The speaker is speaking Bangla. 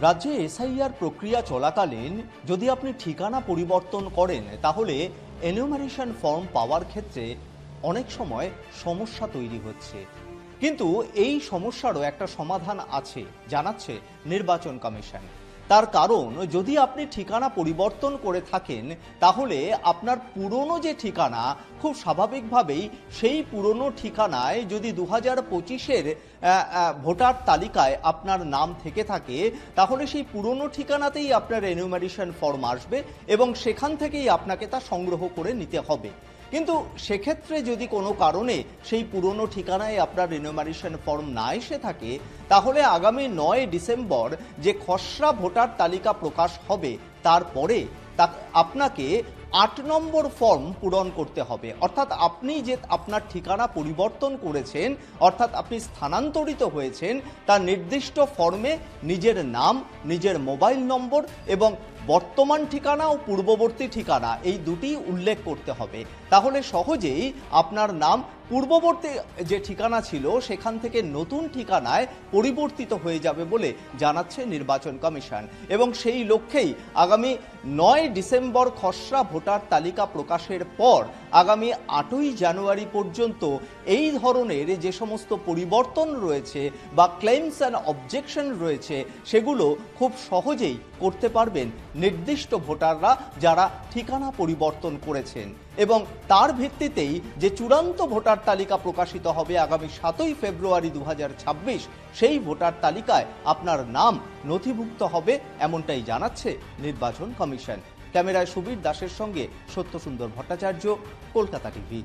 রাজ্যে এসআইআর প্রক্রিয়া চলাকালীন যদি আপনি ঠিকানা পরিবর্তন করেন তাহলে এনুমারেশন ফর্ম পাওয়ার ক্ষেত্রে অনেক সময় সমস্যা তৈরি হচ্ছে। কিন্তু এই সমস্যারও একটা সমাধান আছে জানাচ্ছে নির্বাচন কমিশন। তার কারণ, যদি আপনি ঠিকানা পরিবর্তন করে থাকেন তাহলে আপনার পুরনো যে ঠিকানা, খুব স্বাভাবিকভাবেই সেই পুরনো ঠিকানায় যদি 2025-এর ভোটার তালিকায় আপনার নাম থেকে থাকে তাহলে সেই পুরনো ঠিকানাতেই আপনার এনুমারেশন ফর্ম আসবে এবং সেখান থেকেই আপনাকে তা সংগ্রহ করে নিতে হবে। কিন্তু সেক্ষেত্রে যদি কোনো কারণে সেই পুরনো ঠিকানায় আপনার এনুমারেশন ফর্ম না এসে থাকে তাহলে আগামী 9 ডিসেম্বর যে খসড়া ভোটার তালিকা প্রকাশ হবে তারপরে আপনাকে 8 নম্বর ফর্ম পূরণ করতে হবে। অর্থাৎ আপনি যে আপনার ঠিকানা পরিবর্তন করেছেন, অর্থাৎ আপনি স্থানান্তরিত হয়েছেন, তার নির্দিষ্ট ফর্মে নিজের নাম, নিজের মোবাইল নম্বর এবং বর্তমান ঠিকানা ও পূর্ববর্তী ঠিকানা এই দুটি উল্লেখ করতে হবে। তাহলে সহজেই আপনার নাম পূর্ববর্তী যে ঠিকানা ছিল সেখান থেকে নতুন ঠিকানায় পরিবর্তিত হয়ে যাবে বলে জানাচ্ছে নির্বাচন কমিশন। এবং সেই লক্ষ্যেই আগামী 9 ডিসেম্বর খসড়া ভোটার তালিকা প্রকাশের পর আগামী 8ই জানুয়ারি পর্যন্ত এই ধরনের যে সমস্ত পরিবর্তন রয়েছে বা ক্লেমস অ্যান্ড অবজেকশন রয়েছে সেগুলো খুব সহজেই করতে পারবেন নির্দিষ্ট ভোটাররা যারা ঠিকানা পরিবর্তন করেছেন। এবং তার ভিত্তিতেই যে চূড়ান্ত ভোটার তালিকা প্রকাশিত হবে আগামী 7ই ফেব্রুয়ারি 2026, সেই ভোটার তালিকায় আপনার নাম নথিভুক্ত হবে, এমনটাই জানাচ্ছে নির্বাচন কমিশন। ক্যামেরায় সুবীর দাসের সঙ্গে সত্যসুন্দর ভট্টাচার্য, কলকাতা টিভি।